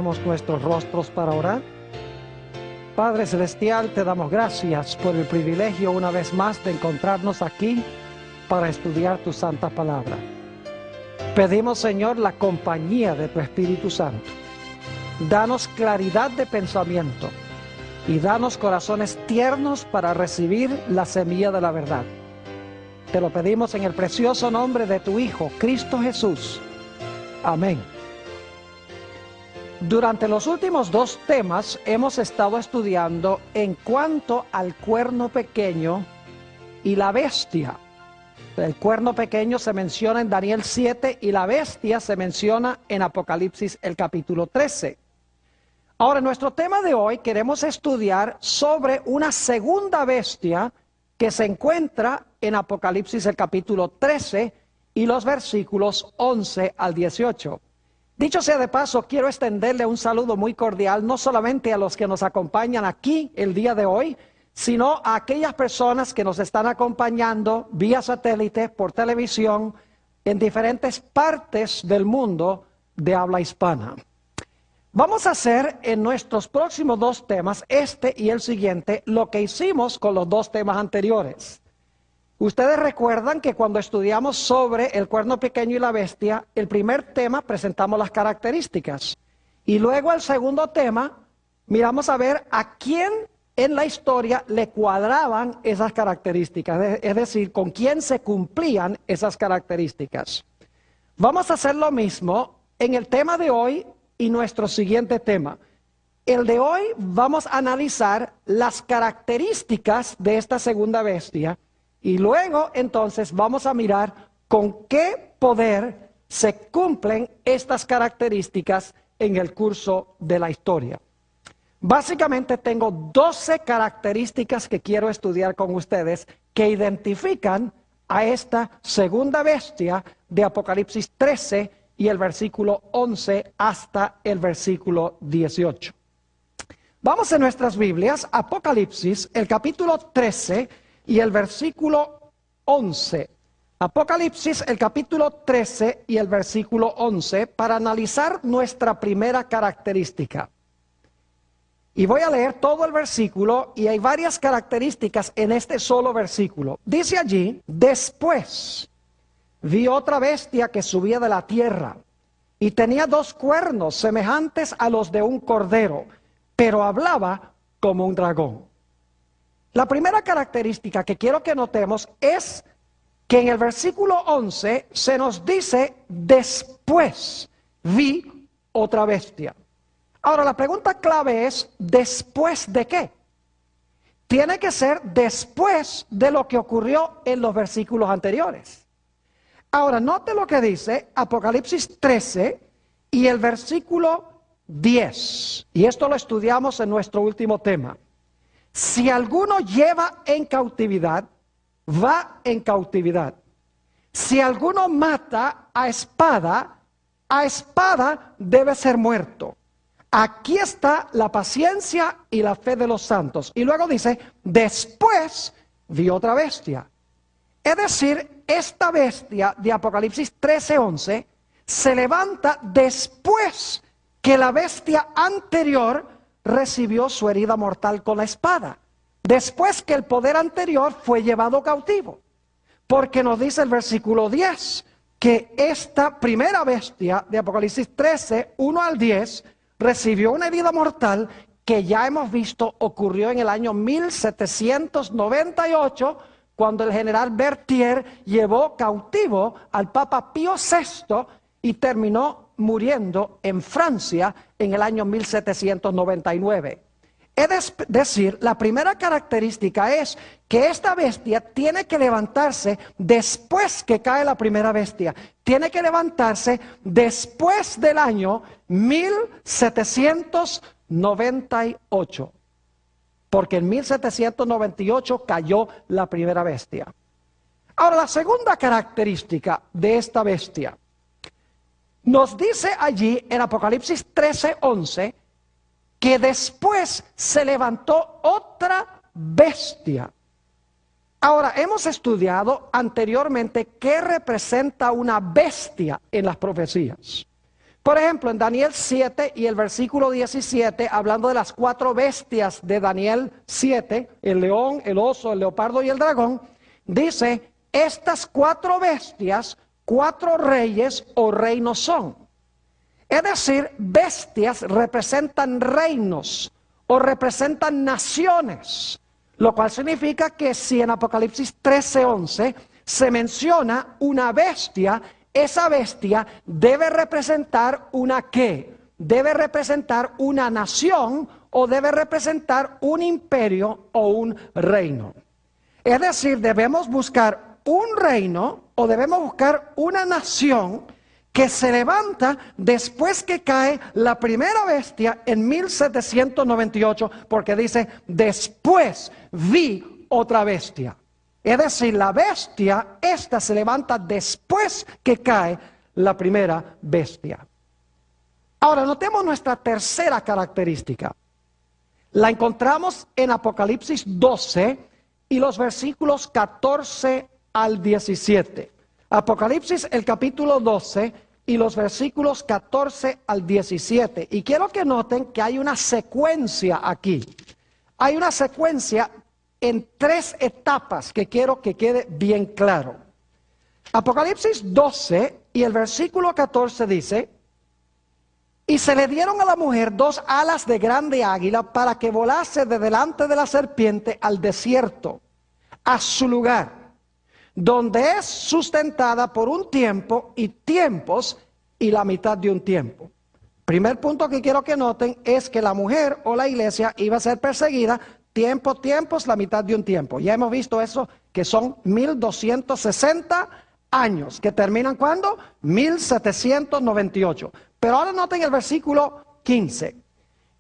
Inclinemos nuestros rostros para orar. Padre Celestial, te damos gracias por el privilegio una vez más de encontrarnos aquí para estudiar tu santa palabra. Pedimos, Señor, la compañía de tu Espíritu Santo. Danos claridad de pensamiento y danos corazones tiernos para recibir la semilla de la verdad. Te lo pedimos en el precioso nombre de tu Hijo, Cristo Jesús. Amén. Durante los últimos dos temas hemos estado estudiando en cuanto al cuerno pequeño y la bestia. El cuerno pequeño se menciona en Daniel 7 y la bestia se menciona en Apocalipsis el capítulo 13. Ahora, en nuestro tema de hoy queremos estudiar sobre una segunda bestia que se encuentra en Apocalipsis el capítulo 13 y los versículos 11 al 18. Dicho sea de paso, quiero extenderle un saludo muy cordial, no solamente a los que nos acompañan aquí el día de hoy, sino a aquellas personas que nos están acompañando vía satélite, por televisión, en diferentes partes del mundo de habla hispana. Vamos a hacer en nuestros próximos dos temas, este y el siguiente, lo que hicimos con los dos temas anteriores. Ustedes recuerdan que cuando estudiamos sobre el cuerno pequeño y la bestia, el primer tema presentamos las características. Y luego el segundo tema, miramos a ver a quién en la historia le cuadraban esas características, es decir, con quién se cumplían esas características. Vamos a hacer lo mismo en el tema de hoy y nuestro siguiente tema. El de hoy vamos a analizar las características de esta segunda bestia. Y luego, entonces, vamos a mirar con qué poder se cumplen estas características en el curso de la historia. Básicamente tengo 12 características que quiero estudiar con ustedes que identifican a esta segunda bestia de Apocalipsis 13 y el versículo 11 hasta el versículo 18. Vamos en nuestras Biblias, Apocalipsis, el capítulo 13 y el versículo 11. Apocalipsis, el capítulo 13 y el versículo 11, para analizar nuestra primera característica. Y voy a leer todo el versículo y hay varias características en este solo versículo. Dice allí: después vi otra bestia que subía de la tierra y tenía dos cuernos semejantes a los de un cordero, pero hablaba como un dragón. La primera característica que quiero que notemos es que en el versículo 11 se nos dice: después vi otra bestia. Ahora la pregunta clave es: ¿después de qué? Tiene que ser después de lo que ocurrió en los versículos anteriores. Ahora note lo que dice Apocalipsis 13 y el versículo 10. Y esto lo estudiamos en nuestro último tema. Si alguno lleva en cautividad, va en cautividad. Si alguno mata a espada debe ser muerto. Aquí está la paciencia y la fe de los santos. Y luego dice: después vi otra bestia. Es decir, esta bestia de Apocalipsis 13:11 se levanta después que la bestia anterior recibió su herida mortal con la espada, después que el poder anterior fue llevado cautivo. Porque nos dice el versículo 10 que esta primera bestia de Apocalipsis 13, 1 al 10, recibió una herida mortal que ya hemos visto ocurrió en el año 1798, cuando el general Berthier llevó cautivo al Papa Pío VI y terminó muriendo en Francia en el año 1799. Es decir, la primera característica es que esta bestia tiene que levantarse después que cae la primera bestia. Tiene que levantarse después del año 1798. Porque en 1798 cayó la primera bestia. Ahora, la segunda característica de esta bestia nos dice allí en Apocalipsis 13:11 que después se levantó otra bestia. Ahora, hemos estudiado anteriormente qué representa una bestia en las profecías. Por ejemplo, en Daniel 7 y el versículo 17, hablando de las 4 bestias de Daniel 7, el león, el oso, el leopardo y el dragón, dice, estas 4 bestias, 4 reyes o reinos son. Es decir, bestias representan reinos o representan naciones, lo cual significa que si en Apocalipsis 13:11 se menciona una bestia, esa bestia debe representar una ¿qué? Debe representar una nación o debe representar un imperio o un reino. Es decir, debemos buscar un reino o debemos buscar una nación que se levanta después que cae la primera bestia en 1798, porque dice, después vi otra bestia. Es decir, la bestia, esta se levanta después que cae la primera bestia. Ahora, notemos nuestra tercera característica. La encontramos en Apocalipsis 12 y los versículos 14 al 17. Apocalipsis, el capítulo 12 y los versículos 14 al 17. Y quiero que noten que hay una secuencia aquí. Hay una secuencia en 3 etapas que quiero que quede bien claro. Apocalipsis 12 y el versículo 14 dice, y se le dieron a la mujer 2 alas de grande águila para que volase de delante de la serpiente al desierto, a su lugar, donde es sustentada por un tiempo y tiempos y la mitad de un tiempo. Primer punto que quiero que noten es que la mujer o la iglesia iba a ser perseguida tiempos, la mitad de un tiempo. Ya hemos visto eso, que son 1260 años, que terminan ¿cuándo? 1798. Pero ahora noten el versículo 15.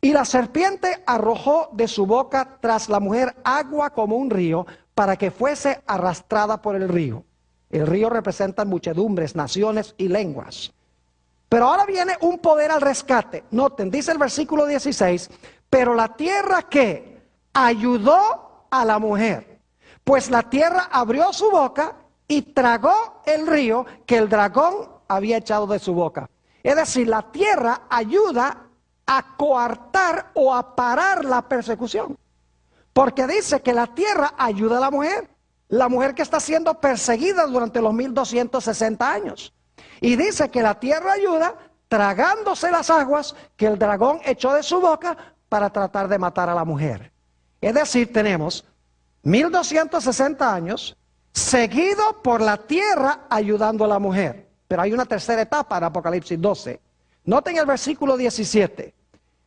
Y la serpiente arrojó de su boca tras la mujer agua como un río, para que fuese arrastrada por el río. El río representa muchedumbres, naciones y lenguas. Pero ahora viene un poder al rescate. Noten, dice el versículo 16, pero la tierra ¿qué? Ayudó a la mujer, pues la tierra abrió su boca y tragó el río que el dragón había echado de su boca. Es decir, la tierra ayuda a coartar o a parar la persecución. Porque dice que la tierra ayuda a la mujer que está siendo perseguida durante los 1260 años. Y dice que la tierra ayuda tragándose las aguas que el dragón echó de su boca para tratar de matar a la mujer. Es decir, tenemos 1260 años seguido por la tierra ayudando a la mujer. Pero hay una tercera etapa en Apocalipsis 12. Noten el versículo 17.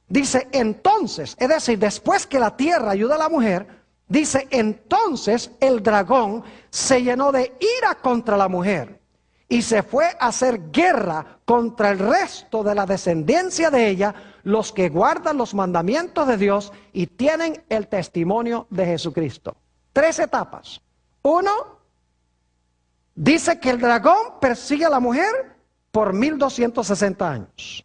Dice, entonces, es decir, después que la tierra ayuda a la mujer, dice, entonces el dragón se llenó de ira contra la mujer y se fue a hacer guerra contra el resto de la descendencia de ella, los que guardan los mandamientos de Dios y tienen el testimonio de Jesucristo. 3 etapas. 1, dice que el dragón persigue a la mujer por 1260 años.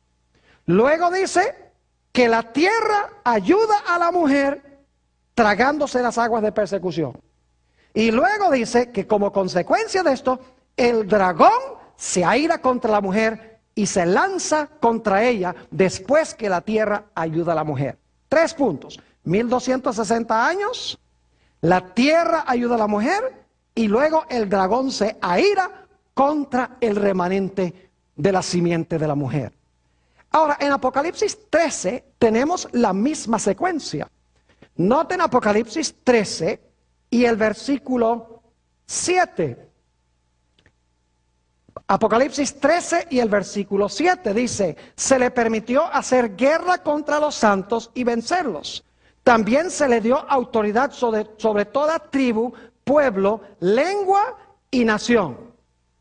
Luego dice que la tierra ayuda a la mujer tragándose las aguas de persecución. Y luego dice que como consecuencia de esto, el dragón se aira contra la mujer y se lanza contra ella después que la tierra ayuda a la mujer. 3 puntos. 1260 años, la tierra ayuda a la mujer y luego el dragón se aira contra el remanente de la simiente de la mujer. Ahora, en Apocalipsis 13 tenemos la misma secuencia. Noten Apocalipsis 13 y el versículo 7. Apocalipsis 13 y el versículo 7 dice, se le permitió hacer guerra contra los santos y vencerlos. También se le dio autoridad sobre toda tribu, pueblo, lengua y nación.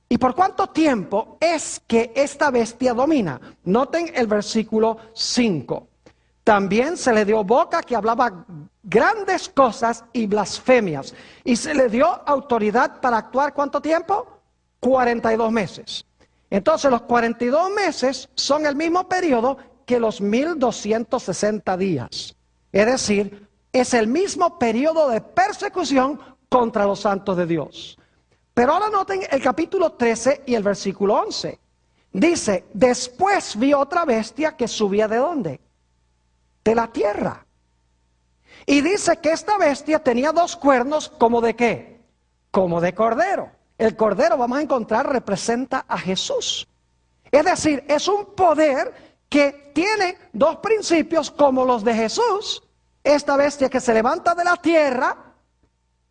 ¿Y por cuánto tiempo es que esta bestia domina? Noten el versículo 5. También se le dio boca que hablaba grandes cosas y blasfemias. Y se le dio autoridad para actuar ¿cuánto tiempo? 42 meses. Entonces los 42 meses son el mismo periodo que los 1260 días. Es decir, es el mismo periodo de persecución contra los santos de Dios. Pero ahora noten el capítulo 13 y el versículo 11. Dice, después vi otra bestia que subía ¿de dónde? De la tierra. Y dice que esta bestia tenía dos cuernos, ¿como de qué? Como de cordero. El cordero, vamos a encontrar, representa a Jesús. Es decir, es un poder que tiene dos principios como los de Jesús. Esta bestia que se levanta de la tierra,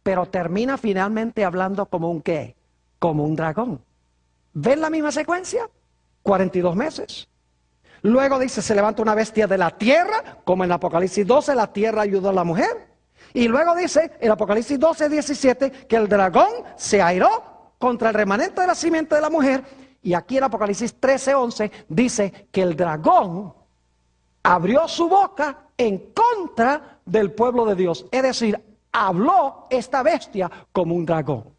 pero termina finalmente hablando como un ¿qué? Como un dragón. ¿Ven la misma secuencia? 42 meses. Luego dice, se levanta una bestia de la tierra, como en Apocalipsis 12, la tierra ayudó a la mujer. Y luego dice, en Apocalipsis 12, 17, que el dragón se airó contra el remanente de la simiente de la mujer. Y aquí en Apocalipsis 13, 11, dice que el dragón abrió su boca en contra del pueblo de Dios. Es decir, habló esta bestia como un dragón.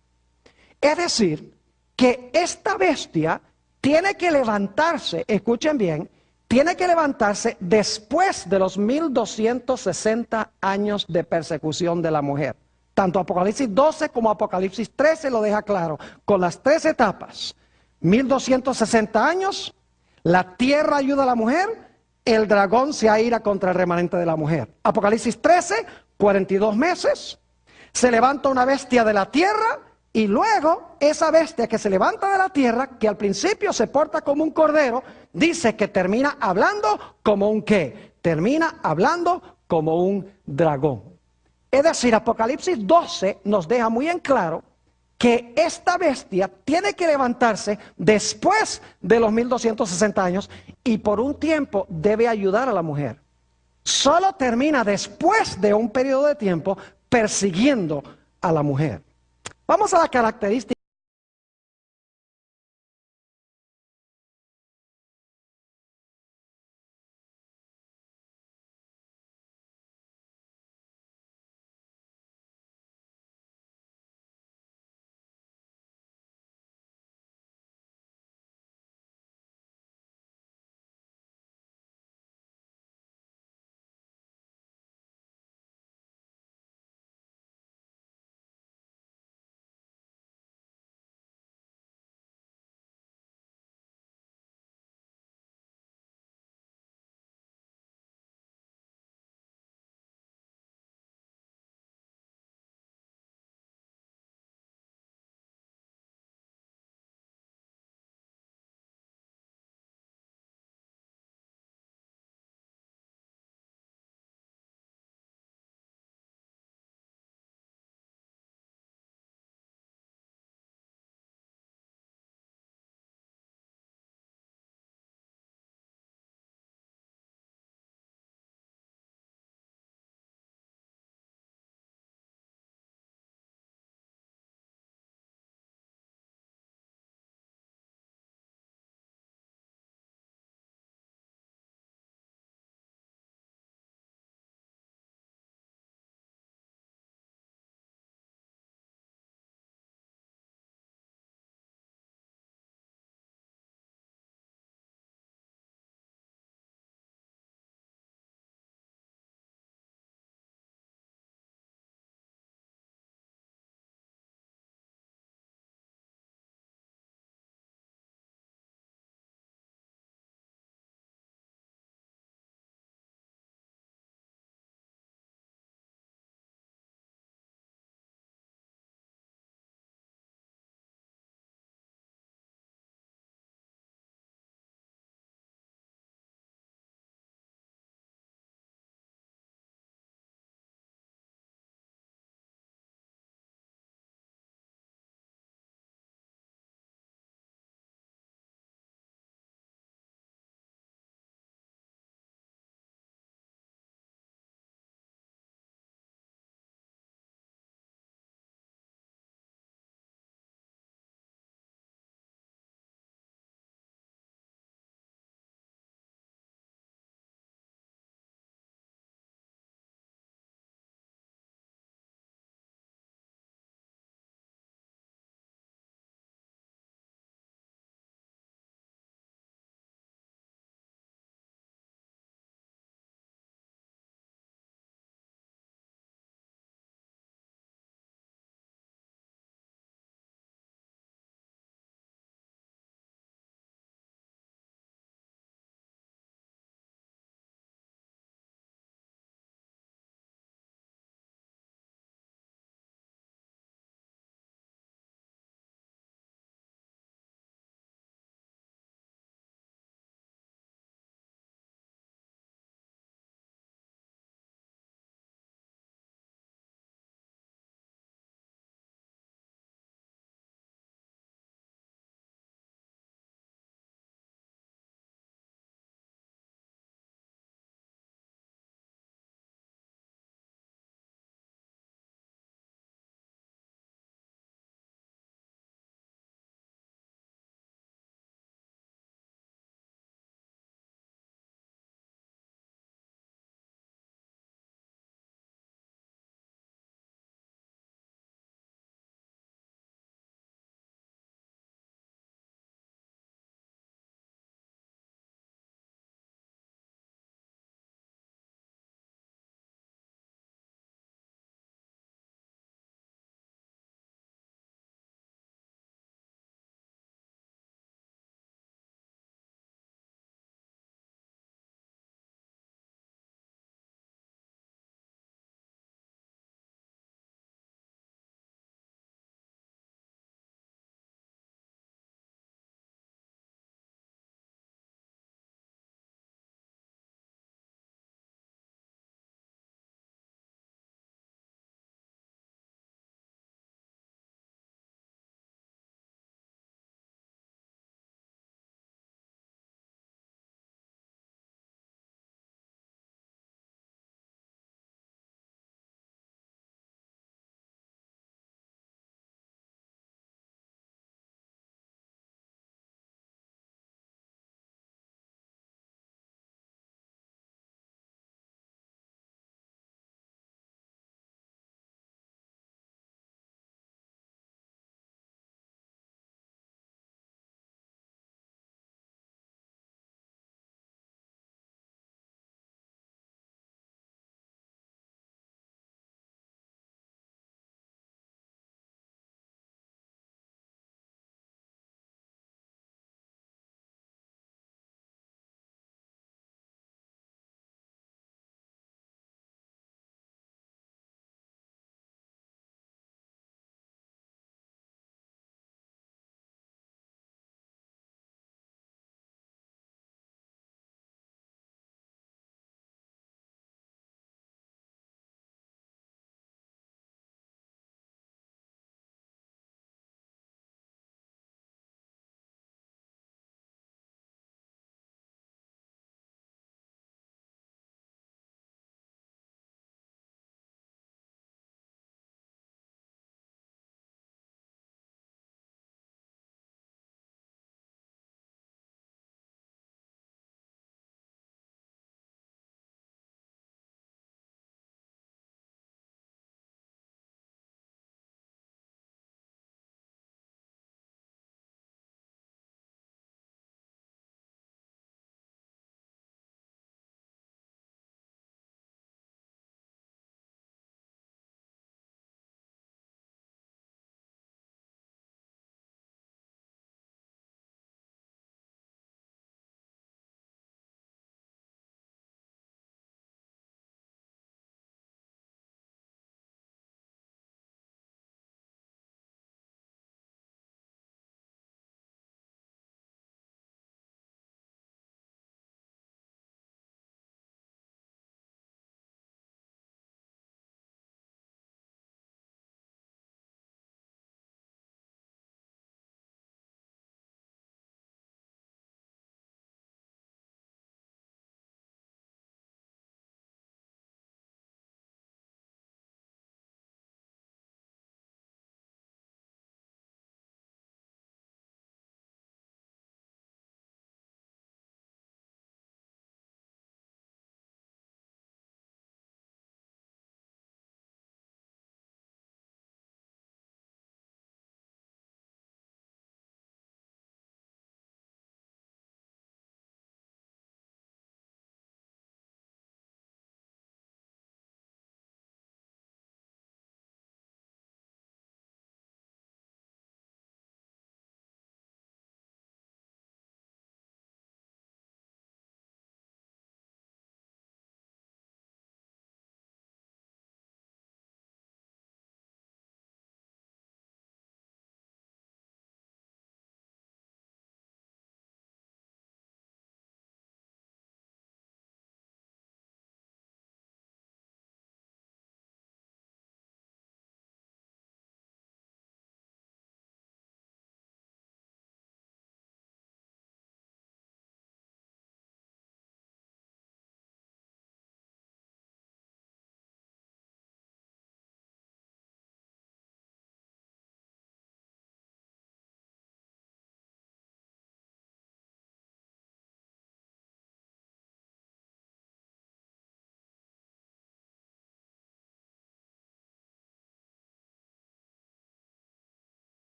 Es decir, que esta bestia tiene que levantarse, escuchen bien, tiene que levantarse después de los 1260 años de persecución de la mujer. Tanto Apocalipsis 12 como Apocalipsis 13 lo deja claro, con las tres etapas. 1260 años, la tierra ayuda a la mujer, el dragón se aira contra el remanente de la mujer. Apocalipsis 13, 42 meses, se levanta una bestia de la tierra. Y luego, esa bestia que se levanta de la tierra, que al principio se porta como un cordero, dice que termina hablando como un ¿qué? Termina hablando como un dragón. Es decir, Apocalipsis 12 nos deja muy en claro que esta bestia tiene que levantarse después de los 1260 años y por un tiempo debe ayudar a la mujer. Solo termina después de un periodo de tiempo persiguiendo a la mujer. Vamos a la característica.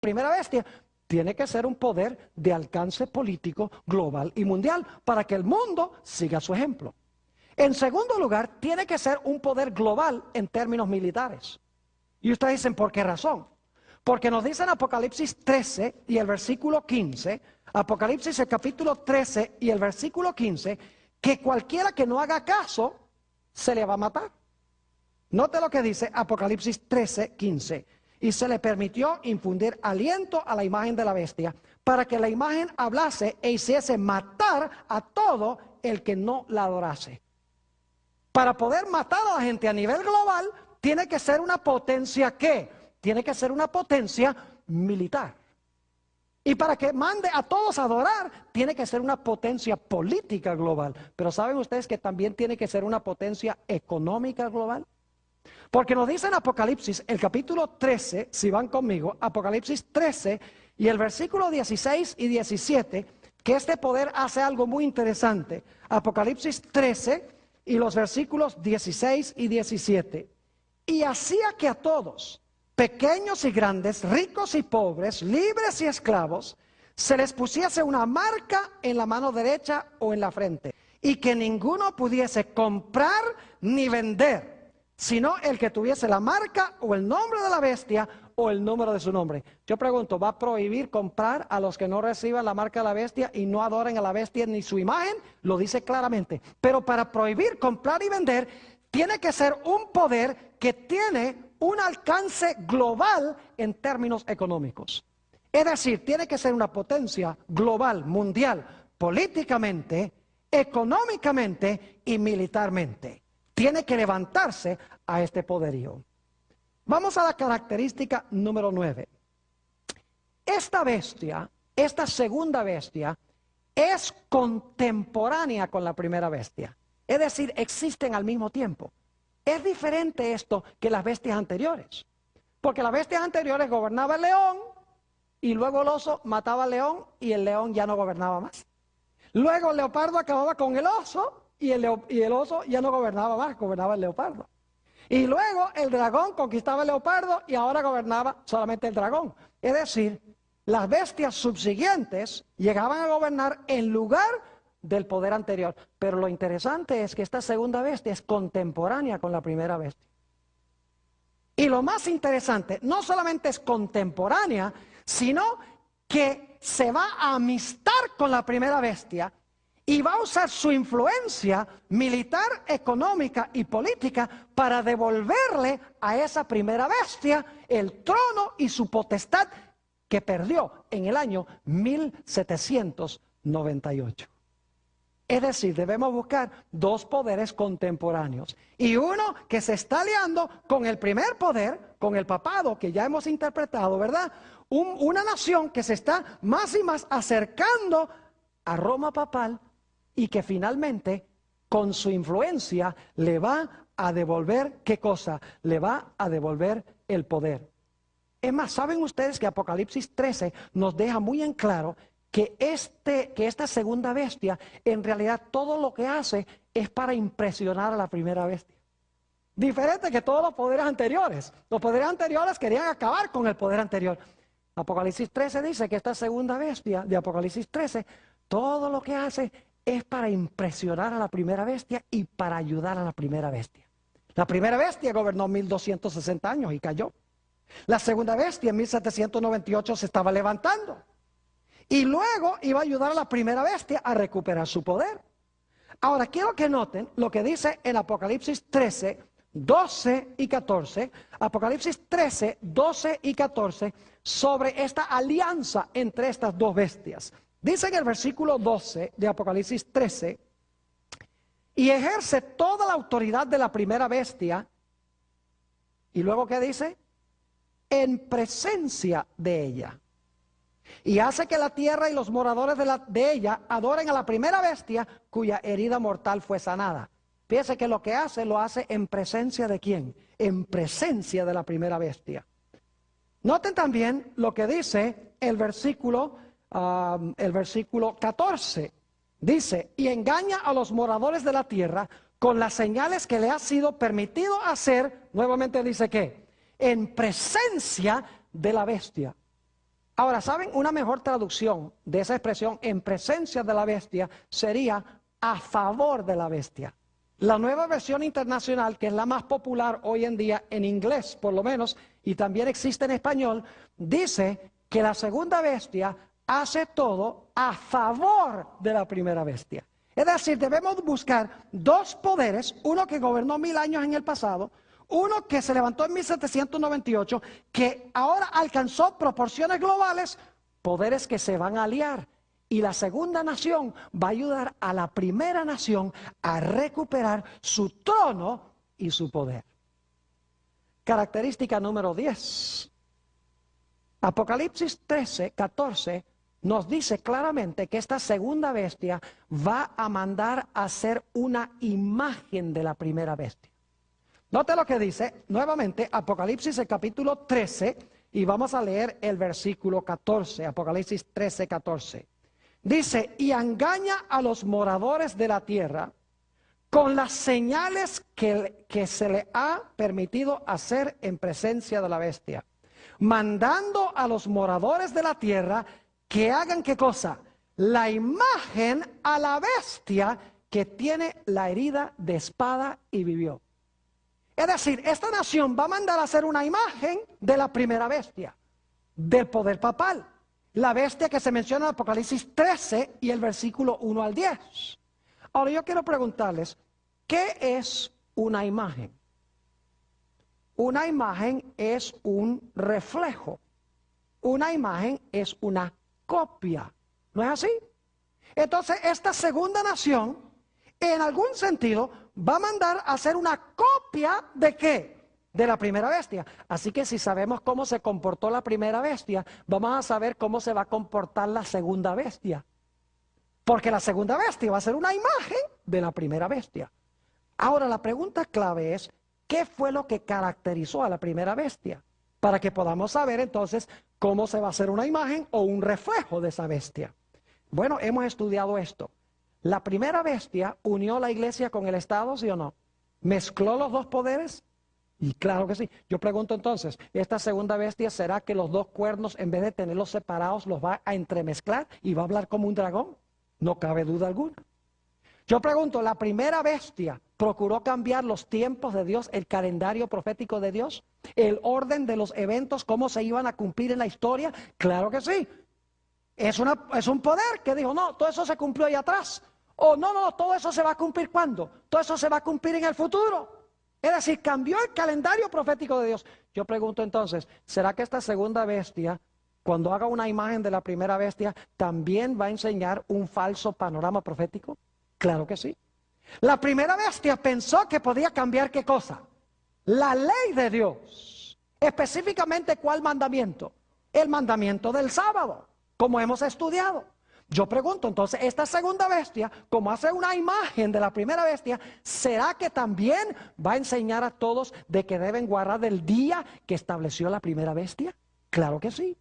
primera bestia, tiene que ser un poder de alcance político global y mundial para que el mundo siga su ejemplo. En segundo lugar, tiene que ser un poder global en términos militares. Y ustedes dicen, ¿por qué razón? Porque nos dice en Apocalipsis 13 y el versículo 15, Apocalipsis el capítulo 13 y el versículo 15, que cualquiera que no haga caso, se le va a matar. Note lo que dice Apocalipsis 13, 15. Y se le permitió infundir aliento a la imagen de la bestia, para que la imagen hablase e hiciese matar a todo el que no la adorase. Para poder matar a la gente a nivel global, tiene que ser una potencia, ¿qué? Tiene que ser una potencia militar. Y para que mande a todos a adorar, tiene que ser una potencia política global. Pero ¿saben ustedes que también tiene que ser una potencia económica global? Porque nos dice en Apocalipsis, el capítulo 13, si van conmigo, Apocalipsis 13 y el versículo 16 y 17, que este poder hace algo muy interesante. Apocalipsis 13 y los versículos 16 y 17. Y hacía que a todos, pequeños y grandes, ricos y pobres, libres y esclavos, se les pusiese una marca en la mano derecha o en la frente, y que ninguno pudiese comprar ni vender, sino el que tuviese la marca o el nombre de la bestia o el número de su nombre. Yo pregunto, ¿va a prohibir comprar a los que no reciban la marca de la bestia y no adoren a la bestia ni su imagen? Lo dice claramente. Pero para prohibir comprar y vender, tiene que ser un poder que tiene un alcance global en términos económicos. Es decir, tiene que ser una potencia global, mundial, políticamente, económicamente y militarmente. Tiene que levantarse a este poderío. Vamos a la característica número 9. Esta bestia, esta segunda bestia, es contemporánea con la primera bestia. Es decir, existen al mismo tiempo. Es diferente esto que las bestias anteriores. Porque las bestias anteriores gobernaba el león y luego el oso mataba al león y el león ya no gobernaba más. Luego el leopardo acababa con el oso y el oso ya no gobernaba más, gobernaba el leopardo. Y luego el dragón conquistaba el leopardo y ahora gobernaba solamente el dragón. Es decir, las bestias subsiguientes llegaban a gobernar en lugar del poder anterior. Pero lo interesante es que esta segunda bestia es contemporánea con la primera bestia. Y lo más interesante, no solamente es contemporánea, sino que se va a amistar con la primera bestia y va a usar su influencia militar, económica y política para devolverle a esa primera bestia el trono y su potestad que perdió en el año 1798. Es decir, debemos buscar dos poderes contemporáneos. Y uno que se está aliando con el primer poder, con el papado, que ya hemos interpretado, ¿verdad? Una nación que se está más y más acercando a Roma papal y que finalmente, con su influencia, le va a devolver, ¿qué cosa? Le va a devolver el poder. Es más, ¿saben ustedes que Apocalipsis 13 nos deja muy en claro que esta segunda bestia, en realidad todo lo que hace es para impresionar a la primera bestia? Diferente que todos los poderes anteriores. Los poderes anteriores querían acabar con el poder anterior. Apocalipsis 13 dice que esta segunda bestia de Apocalipsis 13, todo lo que hace es para impresionar a la primera bestia y para ayudar a la primera bestia. La primera bestia gobernó 1260 años y cayó. La segunda bestia en 1798 se estaba levantando. Y luego iba a ayudar a la primera bestia a recuperar su poder. Ahora, quiero que noten lo que dice en Apocalipsis 13, 12 y 14. Apocalipsis 13, 12 y 14 sobre esta alianza entre estas dos bestias. Dice en el versículo 12 de Apocalipsis 13, y ejerce toda la autoridad de la primera bestia. Y luego, ¿qué dice? En presencia de ella. Y hace que la tierra y los moradores de ella adoren a la primera bestia cuya herida mortal fue sanada. Fíjese que lo que hace, lo hace en presencia de ¿quién? En presencia de la primera bestia. Noten también lo que dice el versículo 14. Dice, y engaña a los moradores de la tierra con las señales que le ha sido permitido hacer. Nuevamente dice que en presencia de la bestia. Ahora, ¿saben? Una mejor traducción de esa expresión en presencia de la bestia sería a favor de la bestia. La nueva versión internacional, que es la más popular hoy en día en inglés por lo menos, y también existe en español, dice que la segunda bestia hace todo a favor de la primera bestia. Es decir, debemos buscar dos poderes, uno que gobernó 1000 años en el pasado, uno que se levantó en 1798, que ahora alcanzó proporciones globales, poderes que se van a aliar. Y la segunda nación va a ayudar a la primera nación a recuperar su trono y su poder. Característica número 10. Apocalipsis 13, 14 nos dice claramente que esta segunda bestia va a mandar a hacer una imagen de la primera bestia. Note lo que dice nuevamente Apocalipsis el capítulo 13 y vamos a leer el versículo 14, Apocalipsis 13, 14. Dice, y engaña a los moradores de la tierra con las señales que se le ha permitido hacer en presencia de la bestia, mandando a los moradores de la tierra que hagan ¿qué cosa? La imagen a la bestia que tiene la herida de espada y vivió. Es decir, esta nación va a mandar a hacer una imagen de la primera bestia, del poder papal. La bestia que se menciona en Apocalipsis 13 y el versículo 1 al 10. Ahora yo quiero preguntarles, ¿qué es una imagen? Una imagen es un reflejo. Una imagen es una copia. ¿No es así? Entonces esta segunda nación, en algún sentido, va a mandar a hacer una copia ¿de qué? De la primera bestia. Así que si sabemos cómo se comportó la primera bestia, vamos a saber cómo se va a comportar la segunda bestia. Porque la segunda bestia va a ser una imagen de la primera bestia. Ahora la pregunta clave es, ¿qué fue lo que caracterizó a la primera bestia? Para que podamos saber entonces cómo se va a hacer una imagen o un reflejo de esa bestia. Bueno, hemos estudiado esto. La primera bestia unió la iglesia con el Estado, ¿sí o no? ¿Mezcló los dos poderes? Y claro que sí. Yo pregunto entonces, ¿esta segunda bestia será que los dos cuernos, en vez de tenerlos separados, los va a entremezclar y va a hablar como un dragón? No cabe duda alguna. Yo pregunto, ¿la primera bestia procuró cambiar los tiempos de Dios, el calendario profético de Dios, el orden de los eventos, cómo se iban a cumplir en la historia? Claro que sí. Es un poder que dijo, no, todo eso se cumplió ahí atrás. O no, todo eso se va a cumplir ¿cuándo? Todo eso se va a cumplir en el futuro. Es decir, cambió el calendario profético de Dios. Yo pregunto entonces, ¿será que esta segunda bestia, cuando haga una imagen de la primera bestia, también va a enseñar un falso panorama profético? Claro que sí. La primera bestia pensó que podía cambiar ¿qué cosa? La ley de Dios. Específicamente, ¿cuál mandamiento? El mandamiento del sábado, como hemos estudiado. Yo pregunto, entonces, esta segunda bestia, como hace una imagen de la primera bestia, ¿será que también va a enseñar a todos de que deben guardar el día que estableció la primera bestia? Claro que sí.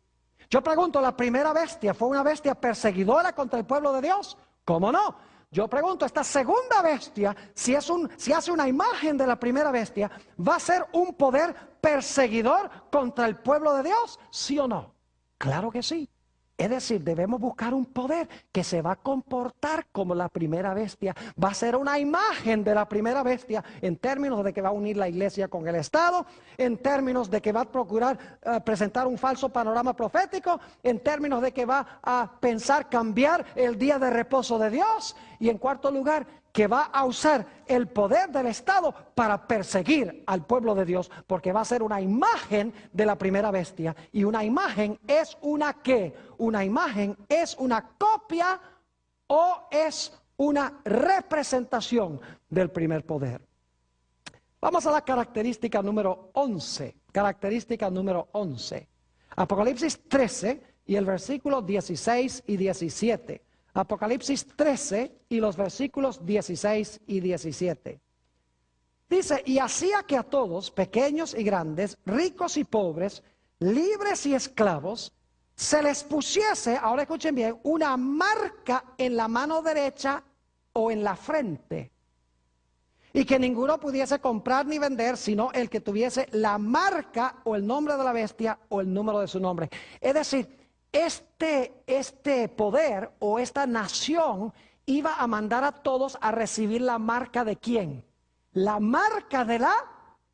Yo pregunto, ¿la primera bestia fue una bestia perseguidora contra el pueblo de Dios? ¿Cómo no? Yo pregunto, esta segunda bestia, si hace una imagen de la primera bestia, ¿va a ser un poder perseguidor contra el pueblo de Dios? ¿Sí o no? Claro que sí. Es decir, debemos buscar un poder que se va a comportar como la primera bestia. Va a ser una imagen de la primera bestia en términos de que va a unir la iglesia con el Estado, en términos de que va a procurar presentar un falso panorama profético, en términos de que va a pensar cambiar el día de reposo de Dios y en cuarto lugar, que va a usar el poder del Estado para perseguir al pueblo de Dios, porque va a ser una imagen de la primera bestia. Y una imagen es una ¿qué? Una imagen es una copia o es una representación del primer poder. Vamos a la característica número 11. Característica número 11. Apocalipsis 13 y el versículo 16 y 17. Apocalipsis 13 y los versículos 16 y 17. Dice, y hacía que a todos, pequeños y grandes, ricos y pobres, libres y esclavos, se les pusiese, ahora escuchen bien, una marca en la mano derecha o en la frente. Y que ninguno pudiese comprar ni vender, sino el que tuviese la marca o el nombre de la bestia o el número de su nombre. Es decir, este poder o esta nación iba a mandar a todos a recibir la marca de ¿quién? La marca de la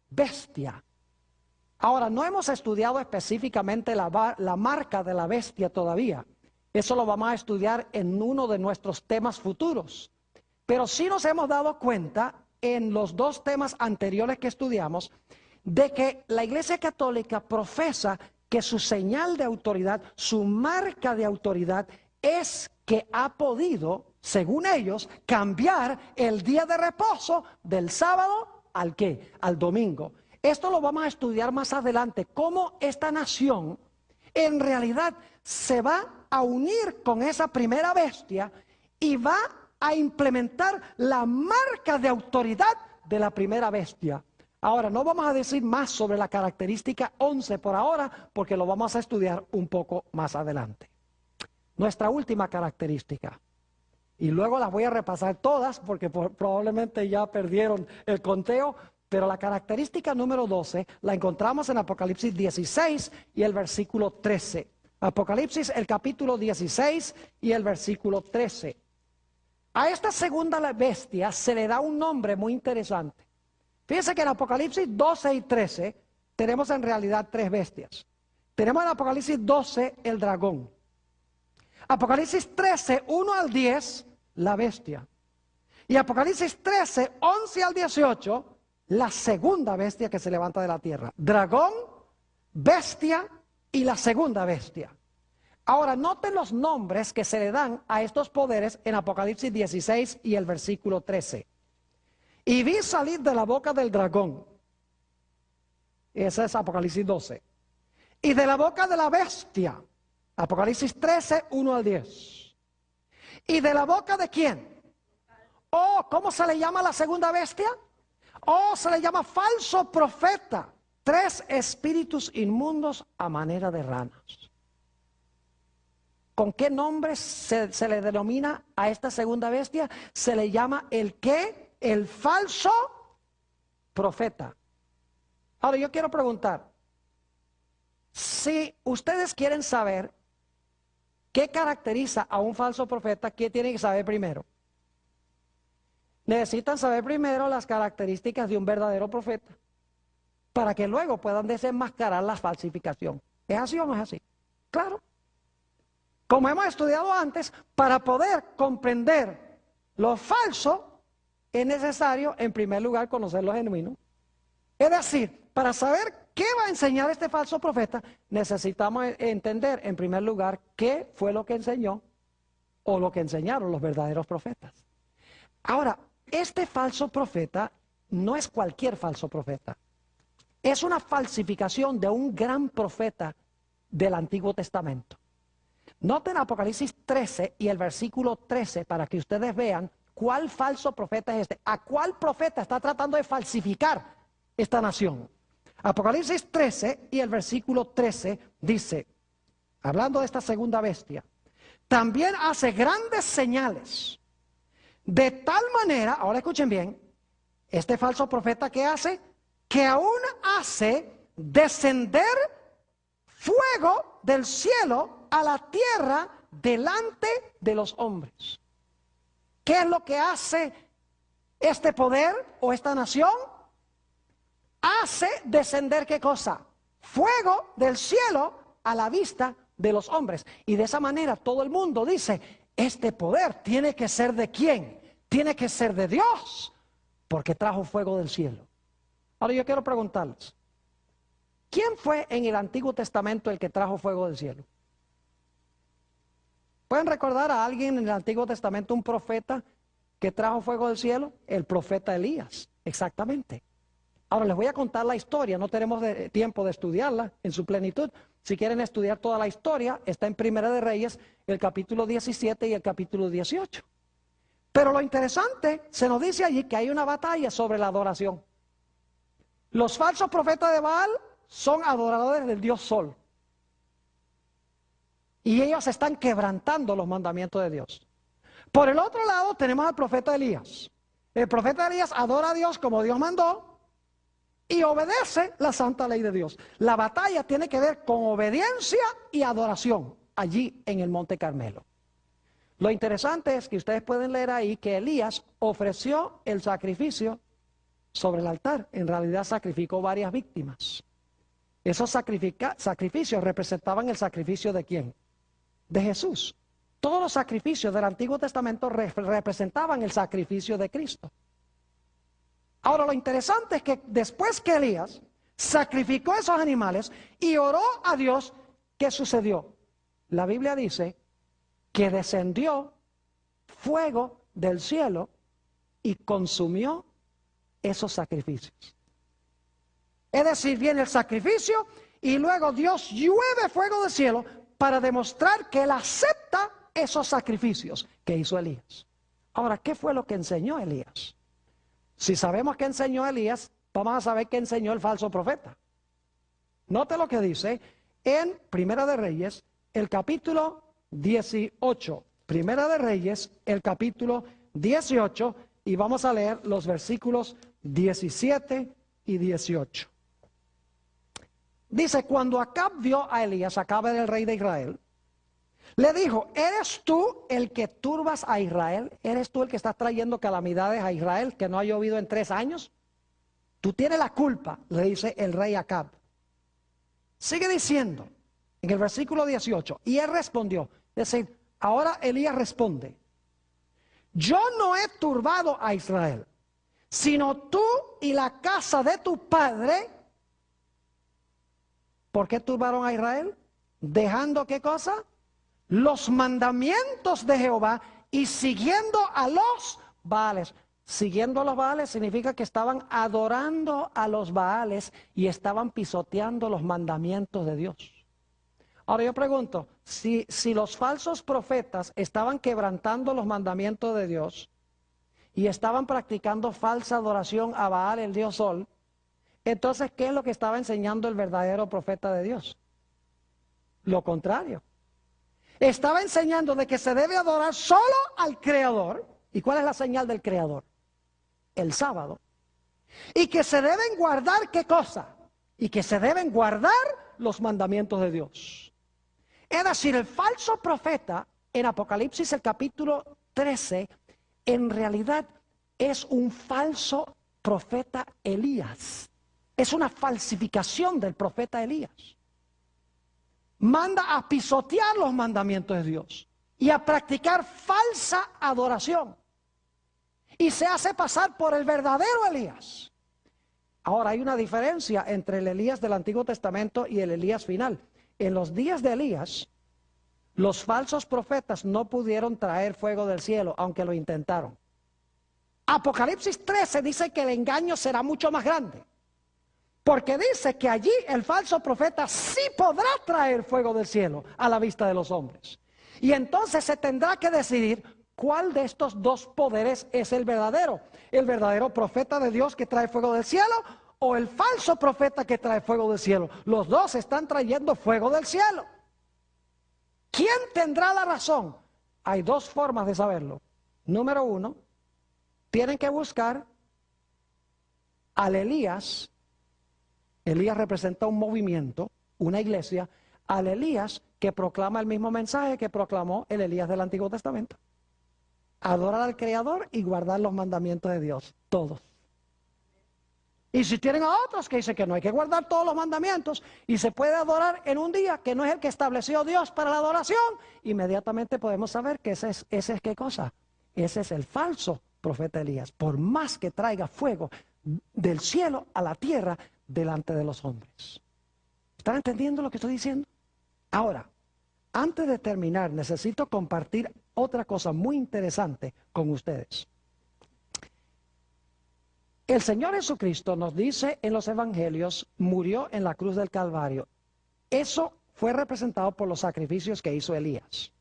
bestia. Ahora, no hemos estudiado específicamente la marca de la bestia todavía. Eso lo vamos a estudiar en uno de nuestros temas futuros. Pero sí nos hemos dado cuenta en los dos temas anteriores que estudiamos de que la Iglesia Católica profesa que su señal de autoridad, su marca de autoridad es que ha podido, según ellos, cambiar el día de reposo del sábado ¿al qué? Al domingo. Esto lo vamos a estudiar más adelante, cómo esta nación en realidad se va a unir con esa primera bestia y va a implementar la marca de autoridad de la primera bestia. Ahora, no vamos a decir más sobre la característica 11 por ahora, porque lo vamos a estudiar un poco más adelante. Nuestra última característica, y luego las voy a repasar todas, porque probablemente ya perdieron el conteo, pero la característica número 12 la encontramos en Apocalipsis 16 y el versículo 13. Apocalipsis, el capítulo 16 y el versículo 13. A esta segunda bestia se le da un nombre muy interesante. Fíjense que en Apocalipsis 12 y 13 tenemos en realidad tres bestias. Tenemos en Apocalipsis 12 el dragón. Apocalipsis 13, 1 al 10, la bestia. Y Apocalipsis 13, 11 al 18, la segunda bestia que se levanta de la tierra. Dragón, bestia y la segunda bestia. Ahora, noten los nombres que se le dan a estos poderes en Apocalipsis 16 y el versículo 13. Y vi salir de la boca del dragón. Ese es Apocalipsis 12. Y de la boca de la bestia. Apocalipsis 13, 1 al 10. ¿Y de la boca de quién? Oh, ¿cómo se le llama a la segunda bestia? Oh, se le llama falso profeta. 3 espíritus inmundos a manera de ranas. ¿Con qué nombre se le denomina a esta segunda bestia? Se le llama el ¿qué? El falso profeta. Ahora yo quiero preguntar, si ustedes quieren saber qué caracteriza a un falso profeta, ¿qué tienen que saber primero? Necesitan saber primero las características de un verdadero profeta, para que luego puedan desenmascarar la falsificación. ¿Es así o no es así? Claro. Como hemos estudiado antes, para poder comprender lo falso, es necesario, en primer lugar, conocer lo genuino. Es decir, para saber qué va a enseñar este falso profeta, necesitamos entender, en primer lugar, qué fue lo que enseñó o lo que enseñaron los verdaderos profetas. Ahora, este falso profeta no es cualquier falso profeta. Es una falsificación de un gran profeta del Antiguo Testamento. Noten Apocalipsis 13 y el versículo 13 para que ustedes vean cuál falso profeta es este. ¿A cuál profeta está tratando de falsificar esta nación? Apocalipsis 13 y el versículo 13 dice, hablando de esta segunda bestia, también hace grandes señales. De tal manera, ahora escuchen bien, este falso profeta ¿qué hace? Que aún hace descender fuego del cielo a la tierra delante de los hombres. ¿Qué es lo que hace este poder o esta nación? Hace descender ¿qué cosa? Fuego del cielo a la vista de los hombres. Y de esa manera todo el mundo dice, este poder tiene que ser ¿de quién? Tiene que ser de Dios, porque trajo fuego del cielo. Ahora yo quiero preguntarles, ¿quién fue en el Antiguo Testamento el que trajo fuego del cielo? ¿Pueden recordar a alguien en el Antiguo Testamento, un profeta que trajo fuego del cielo? El profeta Elías, exactamente. Ahora les voy a contar la historia, no tenemos tiempo de estudiarla en su plenitud. Si quieren estudiar toda la historia, está en Primera de Reyes, el capítulo 17 y el capítulo 18. Pero lo interesante, se nos dice allí que hay una batalla sobre la adoración. Los falsos profetas de Baal son adoradores del dios Sol. Y ellos están quebrantando los mandamientos de Dios. Por el otro lado tenemos al profeta Elías. El profeta Elías adora a Dios como Dios mandó y obedece la santa ley de Dios. La batalla tiene que ver con obediencia y adoración. allí en el Monte Carmelo. Lo interesante es que ustedes pueden leer ahí que Elías ofreció el sacrificio sobre el altar. En realidad sacrificó varias víctimas. Esos sacrificios representaban el sacrificio ¿de quién? De Jesús. Todos los sacrificios del Antiguo Testamento representaban el sacrificio de Cristo. Ahora lo interesante es que después que Elías sacrificó esos animales y oró a Dios, ¿qué sucedió? La Biblia dice que descendió fuego del cielo y consumió esos sacrificios. Es decir, viene el sacrificio y luego Dios llueve fuego del cielo para demostrar que Él acepta esos sacrificios que hizo Elías. Ahora, ¿qué fue lo que enseñó Elías? Si sabemos que enseñó Elías, vamos a saber qué enseñó el falso profeta. Note lo que dice en Primera de Reyes, el capítulo 18. Primera de Reyes, el capítulo 18, y vamos a leer los versículos 17 y 18. Dice, cuando Acab vio a Elías, Acab era el rey de Israel, le dijo, ¿eres tú el que turbas a Israel? ¿Eres tú el que estás trayendo calamidades a Israel, que no ha llovido en 3 años? Tú tienes la culpa, le dice el rey Acab. Sigue diciendo, en el versículo 18, y él respondió, es decir, ahora Elías responde, yo no he turbado a Israel, sino tú y la casa de tu padre. ¿Por qué turbaron a Israel? Dejando, ¿qué cosa? Los mandamientos de Jehová y siguiendo a los Baales. Siguiendo a los Baales significa que estaban adorando a los Baales y estaban pisoteando los mandamientos de Dios. Ahora yo pregunto, si los falsos profetas estaban quebrantando los mandamientos de Dios y estaban practicando falsa adoración a Baal, el dios Sol, entonces, ¿qué es lo que estaba enseñando el verdadero profeta de Dios? Lo contrario. Estaba enseñando de que se debe adorar solo al Creador. ¿Y cuál es la señal del Creador? El sábado. Y que se deben guardar, ¿qué cosa? Y que se deben guardar los mandamientos de Dios. Es decir, el falso profeta en Apocalipsis, el capítulo 13, en realidad es un falso profeta Elías. Es una falsificación del profeta Elías. Manda a pisotear los mandamientos de Dios y a practicar falsa adoración. Y se hace pasar por el verdadero Elías. Ahora hay una diferencia entre el Elías del Antiguo Testamento y el Elías final. En los días de Elías, los falsos profetas no pudieron traer fuego del cielo, aunque lo intentaron. Apocalipsis 13 dice que el engaño será mucho más grande. Porque dice que allí el falso profeta sí podrá traer fuego del cielo a la vista de los hombres. Y entonces se tendrá que decidir cuál de estos dos poderes es el verdadero. El verdadero profeta de Dios que trae fuego del cielo o el falso profeta que trae fuego del cielo. Los dos están trayendo fuego del cielo. ¿Quién tendrá la razón? Hay dos formas de saberlo. Número uno, tienen que buscar al Elías. Elías representa un movimiento, una iglesia, al Elías que proclama el mismo mensaje que proclamó el Elías del Antiguo Testamento. Adorar al Creador y guardar los mandamientos de Dios, todos. Y si tienen a otros que dicen que no hay que guardar todos los mandamientos y se puede adorar en un día que no es el que estableció Dios para la adoración, inmediatamente podemos saber que ese es ¿qué cosa? Ese es el falso profeta Elías, por más que traiga fuego del cielo a la tierra delante de los hombres. ¿Están entendiendo lo que estoy diciendo? Ahora, antes de terminar, necesito compartir otra cosa muy interesante con ustedes. El Señor Jesucristo nos dice en los evangelios, murió en la cruz del Calvario. Eso fue representado por los sacrificios que hizo Elías.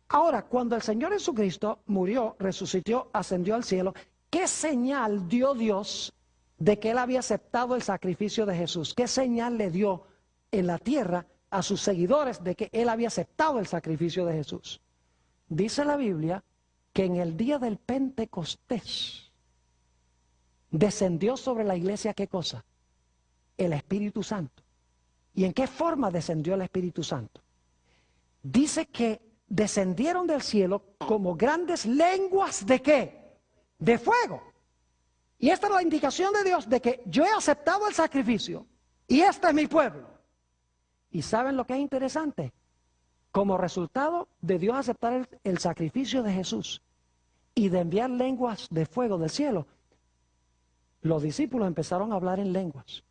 Ahora, cuando el Señor Jesucristo murió, resucitó, ascendió al cielo, ¿qué señal dio Dios de que Él había aceptado el sacrificio de Jesús? ¿Qué señal le dio en la tierra a sus seguidores de que Él había aceptado el sacrificio de Jesús? Dice la Biblia que en el día del Pentecostés descendió sobre la iglesia, ¿qué cosa? El Espíritu Santo. ¿Y en qué forma descendió el Espíritu Santo? dice que descendieron del cielo como grandes lenguas ¿de qué? De fuego. Y esta es la indicación de Dios de que yo he aceptado el sacrificio y este es mi pueblo. ¿Y saben lo que es interesante? Como resultado de Dios aceptar el sacrificio de Jesús y de enviar lenguas de fuego del cielo, los discípulos empezaron a hablar en lenguas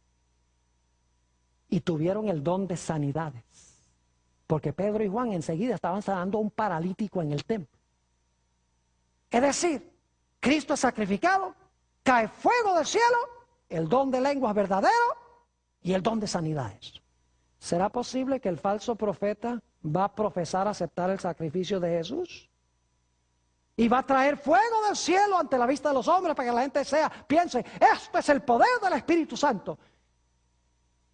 y tuvieron el don de sanidades. Porque Pedro y Juan enseguida estaban sanando a un paralítico en el templo. Es decir, Cristo es sacrificado, cae fuego del cielo, el don de lenguas verdadero y el don de sanidades. ¿Será posible que el falso profeta va a profesar aceptar el sacrificio de Jesús? Y va a traer fuego del cielo ante la vista de los hombres para que la gente piense, esto es el poder del Espíritu Santo.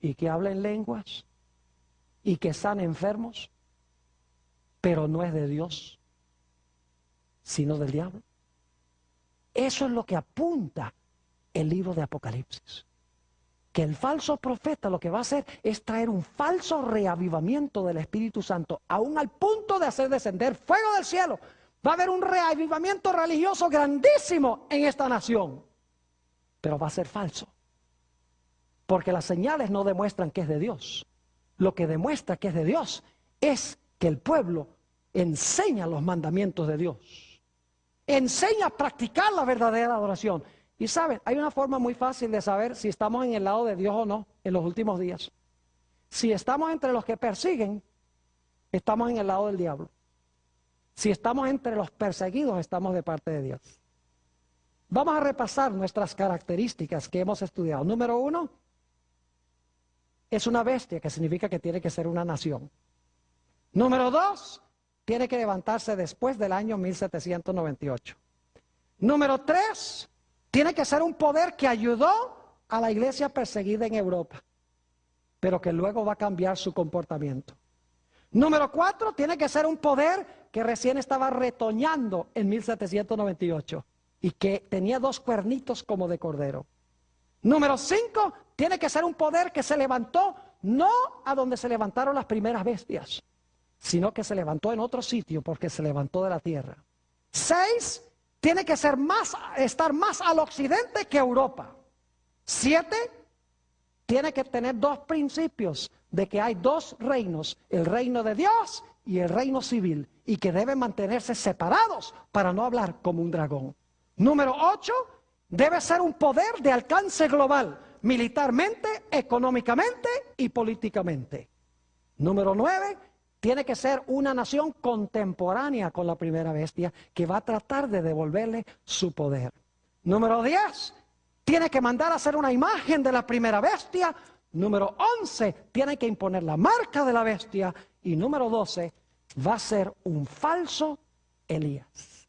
Y que hable en lenguas y que sane enfermos, pero no es de Dios, sino del diablo. Eso es lo que apunta el libro de Apocalipsis. Que el falso profeta lo que va a hacer es traer un falso reavivamiento del Espíritu Santo, aún al punto de hacer descender fuego del cielo. Va a haber un reavivamiento religioso grandísimo en esta nación, pero va a ser falso, porque las señales no demuestran que es de Dios. Lo que demuestra que es de Dios es que el pueblo enseña los mandamientos de Dios, enseña a practicar la verdadera adoración. Y saben, hay una forma muy fácil de saber si estamos en el lado de Dios o no en los últimos días. Si estamos entre los que persiguen, estamos en el lado del diablo. Si estamos entre los perseguidos, estamos de parte de Dios. Vamos a repasar nuestras características que hemos estudiado. Número 1, es una bestia, que significa que tiene que ser una nación. Número 2, tiene que levantarse después del año 1798. Número 3, tiene que ser un poder que ayudó a la iglesia perseguida en Europa, pero que luego va a cambiar su comportamiento. Número 4, tiene que ser un poder que recién estaba retoñando en 1798 y que tenía 2 cuernitos como de cordero. Número 5, tiene que ser un poder que se levantó no a donde se levantaron las primeras bestias, sino que se levantó en otro sitio porque se levantó de la tierra. 6, tiene que ser estar más al occidente que Europa. 7, tiene que tener 2 principios de que hay 2 reinos, el reino de Dios y el reino civil, y que deben mantenerse separados para no hablar como un dragón. Número 8, debe ser un poder de alcance global, militarmente, económicamente y políticamente. Número 9, tiene que ser una nación contemporánea con la primera bestia que va a tratar de devolverle su poder. Número 10, tiene que mandar a hacer una imagen de la primera bestia. Número 11, tiene que imponer la marca de la bestia. Y número 12, va a ser un falso Elías.